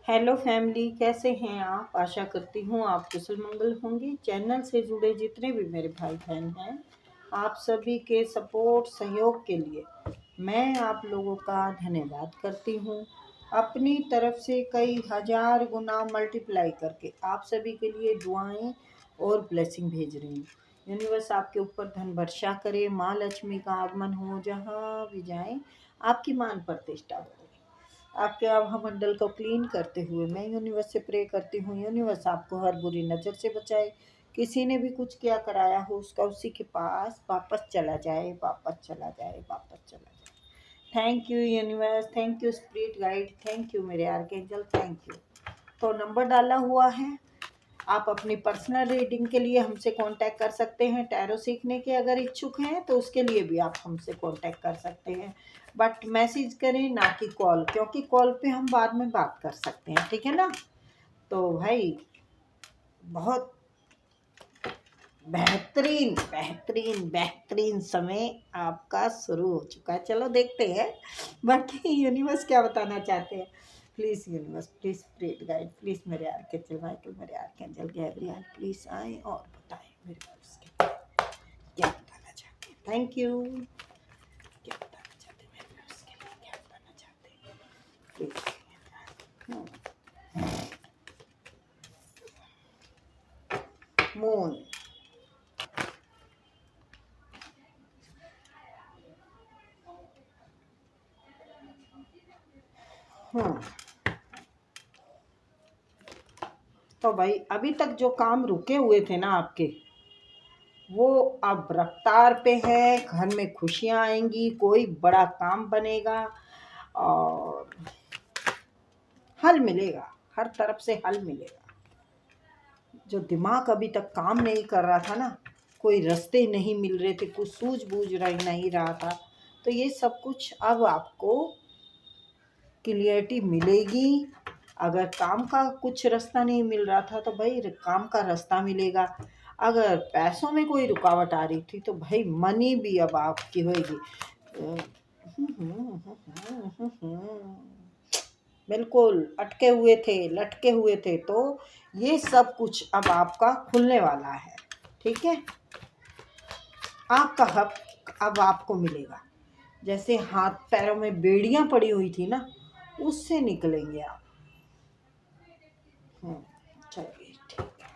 Hello family, कैसे हैं आप? आशा करती हूँ आप कुशल मंगल होंगे। चैनल से जुड़े जितने भी मेरे भाई बहन हैं, आप सभी के सपोर्ट सहयोग के लिए मैं आप लोगों का धन्यवाद करती हूँ। अपनी तरफ से कई हजार गुना मल्टीप्लाई करके आप सभी के लिए दुआएं और ब्लेसिंग भेज रही हूँ। यूनिवर्स आपके ऊपर धन वर्षा करे, माँ लक्ष्मी का आगमन हो, जहाँ भी जाएं आपकी मान प्रतिष्ठा हो। आपके आभा मंडल को क्लीन करते हुए मैं यूनिवर्स से प्रे करती हूँ, यूनिवर्स आपको हर बुरी नज़र से बचाए। किसी ने भी कुछ किया कराया हो उसका उसी के पास वापस चला जाए, वापस चला जाए, वापस चला जाए। Thank you universe, thank you spirit guide, thank you मेरे आर्कएंजल, थैंक यू। तो नंबर डाला हुआ है, आप अपनी पर्सनल रीडिंग के लिए हमसे कांटेक्ट कर सकते हैं। टैरो सीखने के अगर इच्छुक हैं तो उसके लिए भी आप हमसे कांटेक्ट कर सकते हैं, बट मैसेज करें ना कि कॉल, क्योंकि कॉल पे हम बाद में बात कर सकते हैं, ठीक है ना। तो भाई बहुत बेहतरीन बेहतरीन बेहतरीन समय आपका शुरू हो चुका है। चलो देखते हैं बाकी यूनिवर्स क्या बताना चाहते हैं। Please universe, please spirit guide, please मेरे आर्कएंजल माइकल, मेरे आर्कएंजल गैब्रियल, प्लीज़ आए और बताएं मेरे को उसके क्या बताना चाहते हैं। Thank you. क्या बताना चाहते हैं मेरे को उसके लिए, क्या बताना चाहते हैं प्लीज़। मून, तो भाई अभी तक जो काम रुके हुए थे ना आपके, वो अब रफ्तार पे है। घर में खुशियां आएंगी, कोई बड़ा काम बनेगा और हल मिलेगा, हर तरफ से हल मिलेगा। जो दिमाग अभी तक काम नहीं कर रहा था ना, कोई रास्ते नहीं मिल रहे थे, कुछ सूझबूझ नहीं रहा था, तो ये सब कुछ अब आपको क्लियरिटी मिलेगी। अगर काम का कुछ रास्ता नहीं मिल रहा था तो भाई काम का रास्ता मिलेगा। अगर पैसों में कोई रुकावट आ रही थी तो भाई मनी भी अब आपकी होगी। बिल्कुल अटके हुए थे, लटके हुए थे, तो ये सब कुछ अब आपका खुलने वाला है, ठीक है। आपका हक अब आपको मिलेगा। जैसे हाथ पैरों में बेड़ियां पड़ी हुई थी ना, उससे निकलेंगे आप। चलिए ठीक है।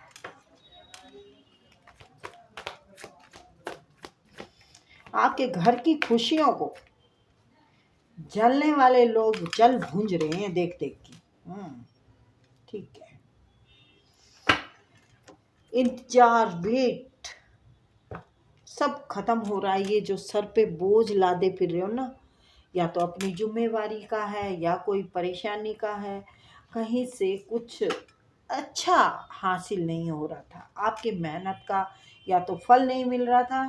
आपके घर की खुशियों को जलने वाले लोग जल भूंज रहे हैं देख देख के। ठीक है। इंतजार, वेट सब खत्म हो रहा है। ये जो सर पे बोझ लादे फिर रहे हो ना, या तो अपनी जिम्मेवारी का है या कोई परेशानी का है, कहीं से कुछ अच्छा हासिल नहीं हो रहा था, आपकी मेहनत का या तो फल नहीं मिल रहा था,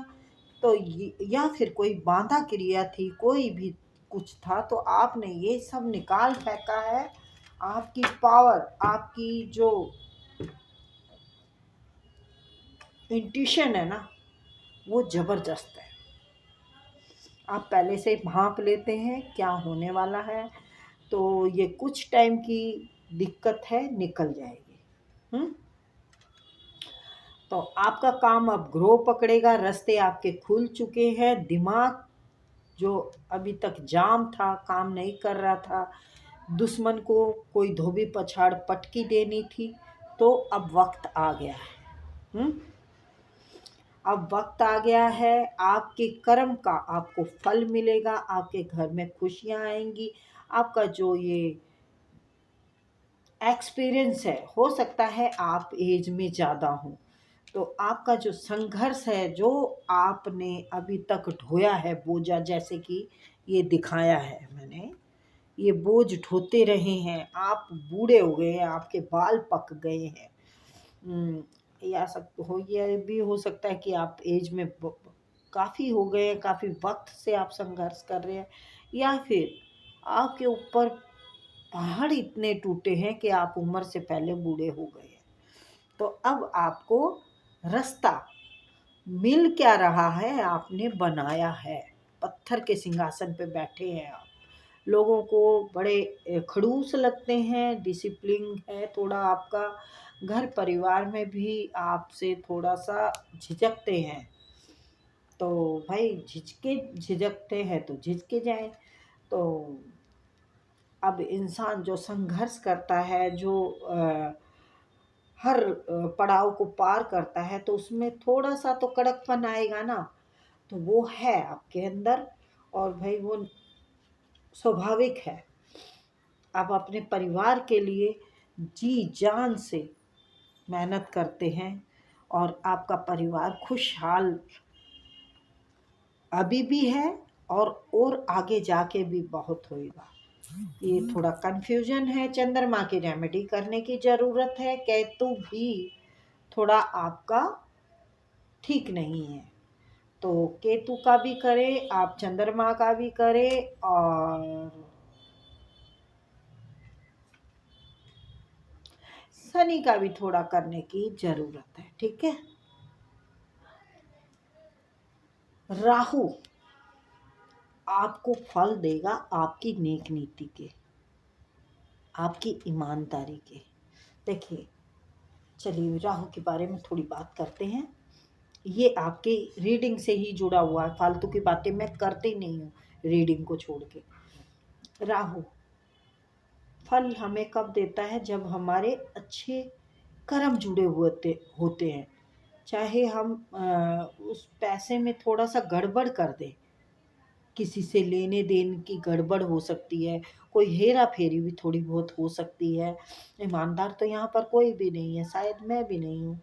तो या फिर कोई बाधा क्रिया थी, कोई भी कुछ था, तो आपने ये सब निकाल फेंका है। आपकी पावर, आपकी जो इंट्यूशन है ना, वो जबरदस्त है। आप पहले से भांप लेते हैं क्या होने वाला है, तो ये कुछ टाइम की दिक्कत है, निकल जाएगी। तो आपका काम अब ग्रो पकड़ेगा, रास्ते आपके खुल चुके हैं। दिमाग जो अभी तक जाम था, काम नहीं कर रहा था, दुश्मन को कोई धोबी पछाड़ पटकी देनी थी, तो अब वक्त आ गया है। अब वक्त आ गया है, आपके कर्म का आपको फल मिलेगा, आपके घर में खुशियां आएंगी। आपका जो ये एक्सपीरियंस है, हो सकता है आप एज में ज़्यादा हो, तो आपका जो संघर्ष है, जो आपने अभी तक ढोया है बोझा, जैसे कि ये दिखाया है मैंने, ये बोझ ढोते रहे हैं, आप बूढ़े हो गए हैं, आपके बाल पक गए हैं। या सब हो, ये भी हो सकता है कि आप एज में काफ़ी हो गए हैं, काफ़ी वक्त से आप संघर्ष कर रहे हैं, या फिर आपके ऊपर पहाड़ इतने टूटे हैं कि आप उम्र से पहले बूढ़े हो गए हैं। तो अब आपको रास्ता मिल क्या रहा है, आपने बनाया है। पत्थर के सिंहासन पे बैठे हैं आप, लोगों को बड़े खड़ूस लगते हैं, डिसिप्लिन है थोड़ा आपका, घर परिवार में भी आपसे थोड़ा सा झिझकते हैं। तो भाई झिझकते हैं तो झिझके जाए। तो अब इंसान जो संघर्ष करता है, जो हर पड़ाव को पार करता है, तो उसमें थोड़ा सा तो कड़कपन आएगा ना, तो वो है आपके अंदर। और भाई वो स्वाभाविक है। आप अपने परिवार के लिए जी जान से मेहनत करते हैं और आपका परिवार खुशहाल अभी भी है और आगे जाके भी बहुत होएगा। ये थोड़ा कंफ्यूजन है, चंद्रमा की रेमेडी करने की ज़रूरत है। केतु भी थोड़ा आपका ठीक नहीं है, तो केतु का भी करें आप, चंद्रमा का भी करें, और शनि का भी थोड़ा करने की ज़रूरत है। ठीक है। राहु आपको फल देगा आपकी नेक नीति के, आपकी ईमानदारी के। देखिए, चलिए राहु के बारे में थोड़ी बात करते हैं। ये आपके रीडिंग से ही जुड़ा हुआ है, फालतू की बातें मैं करती नहीं हूँ रीडिंग को छोड़ के। राहु फल हमें कब देता है? जब हमारे अच्छे कर्म जुड़े हुए होते हैं। चाहे हम उस पैसे में थोड़ा सा गड़बड़ कर दें, किसी से लेने देने की गड़बड़ हो सकती है, कोई हेरा फेरी भी थोड़ी बहुत हो सकती है। ईमानदार तो यहाँ पर कोई भी नहीं है, शायद मैं भी नहीं हूँ।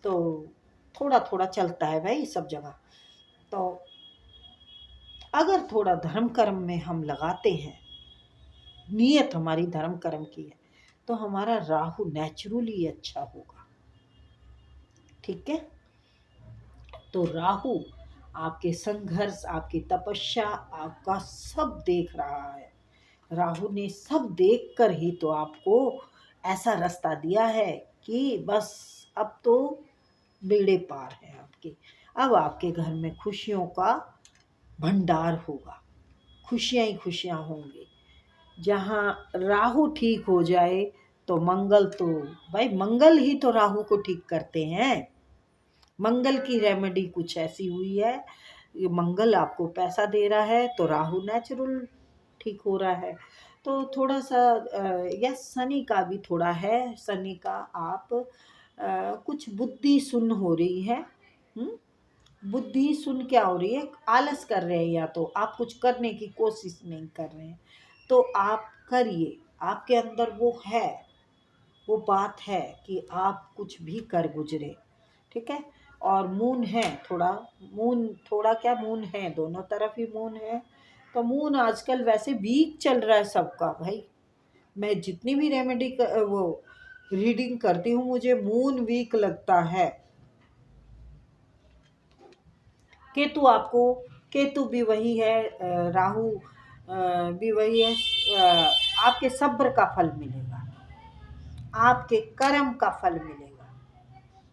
तो थोड़ा थोड़ा चलता है भाई सब जगह। तो अगर थोड़ा धर्म कर्म में हम लगाते हैं, नीयत हमारी धर्म कर्म की है, तो हमारा राहु नेचुरली अच्छा होगा। ठीक है। तो राहु आपके संघर्ष, आपकी तपस्या, आपका सब देख रहा है। राहु ने सब देख कर ही तो आपको ऐसा रास्ता दिया है कि बस अब तो बेड़े पार है आपके। अब आपके घर में खुशियों का भंडार होगा, खुशियां ही खुशियां होंगी। जहाँ राहु ठीक हो जाए तो मंगल, तो भाई मंगल ही तो राहु को ठीक करते हैं। मंगल की रेमेडी कुछ ऐसी हुई है, ये मंगल आपको पैसा दे रहा है तो राहु नेचुरल ठीक हो रहा है। तो थोड़ा सा यस, शनि का भी थोड़ा है। शनि का आप कुछ बुद्धि सुन्न हो रही है। बुद्धि सुन क्या हो रही है? आलस कर रहे हैं, या तो आप कुछ करने की कोशिश नहीं कर रहे हैं, तो आप करिए। आपके अंदर वो है, वो बात है कि आप कुछ भी कर गुजरे। ठीक है। और मून है थोड़ा, मून थोड़ा क्या, मून है दोनों तरफ ही मून है। तो मून आजकल वैसे वीक चल रहा है सबका भाई। मैं जितनी भी रेमेडी वो रीडिंग करती हूँ, मुझे मून वीक लगता है। केतु आपको, केतु भी वही है, राहु भी वही है। आपके सब्र का फल मिलेगा, आपके कर्म का फल मिलेगा,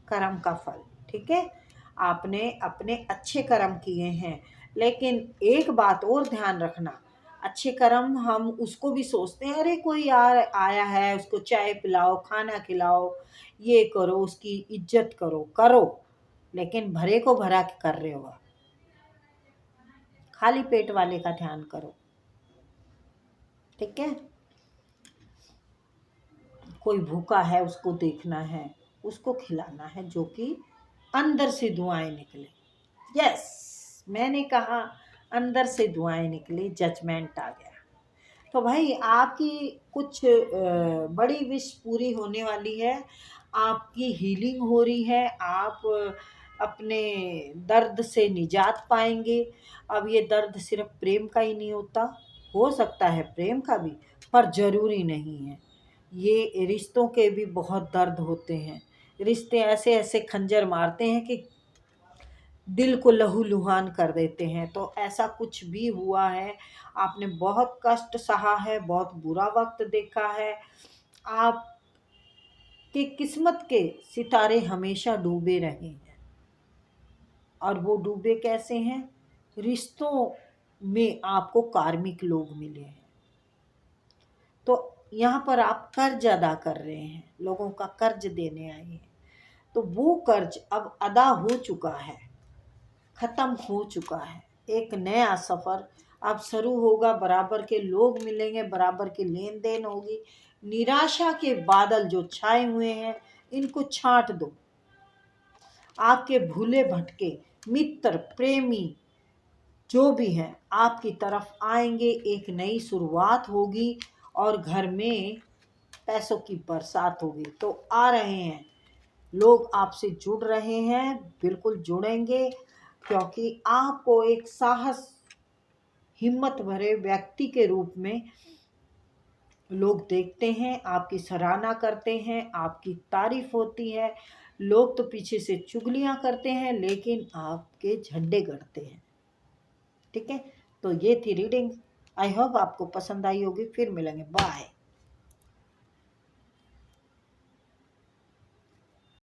कर्म का फल। ठीक है। आपने अपने अच्छे कर्म किए हैं, लेकिन एक बात और ध्यान रखना, अच्छे कर्म हम उसको भी सोचते हैं, अरे कोई यार आया है उसको चाय पिलाओ, खाना खिलाओ, ये करो, उसकी इज्जत करो, करो, लेकिन भरे को भरा कर रहे हो। खाली पेट वाले का ध्यान करो। ठीक है। कोई भूखा है उसको देखना है, उसको खिलाना है, जो कि अंदर से दुआएं निकले। यस, मैंने कहा अंदर से दुआएं निकली, जजमेंट आ गया। तो भाई आपकी कुछ बड़ी विश पूरी होने वाली है, आपकी हीलिंग हो रही है, आप अपने दर्द से निजात पाएंगे। अब ये दर्द सिर्फ प्रेम का ही नहीं होता, हो सकता है प्रेम का भी, पर ज़रूरी नहीं है। ये रिश्तों के भी बहुत दर्द होते हैं। रिश्ते ऐसे ऐसे खंजर मारते हैं कि दिल को लहूलुहान कर देते हैं। तो ऐसा कुछ भी हुआ है, आपने बहुत कष्ट सहा है, बहुत बुरा वक्त देखा है। आपकी किस्मत के सितारे हमेशा डूबे रहे हैं, और वो डूबे कैसे हैं? रिश्तों में आपको कार्मिक लोग मिले हैं, तो यहाँ पर आप कर्ज अदा कर रहे हैं, लोगों का कर्ज देने आए हैं। तो वो कर्ज अब अदा हो चुका है, खत्म हो चुका है। एक नया सफर अब शुरू होगा, बराबर के लोग मिलेंगे, बराबर की लेन देन होगी। निराशा के बादल जो छाए हुए हैं इनको छांट दो। आपके भूले भटके मित्र प्रेमी जो भी हैं आपकी तरफ आएंगे, एक नई शुरुआत होगी और घर में पैसों की बरसात होगी। तो आ रहे हैं लोग, आपसे जुड़ रहे हैं, बिल्कुल जुड़ेंगे, क्योंकि आपको एक साहस हिम्मत भरे व्यक्ति के रूप में लोग देखते हैं, आपकी सराहना करते हैं, आपकी तारीफ होती है। लोग तो पीछे से चुगलियां करते हैं लेकिन आपके झंडे गड़ते हैं। ठीक है, तो ये थी रीडिंग। आई होप आपको पसंद आई होगी। फिर मिलेंगे, बाय।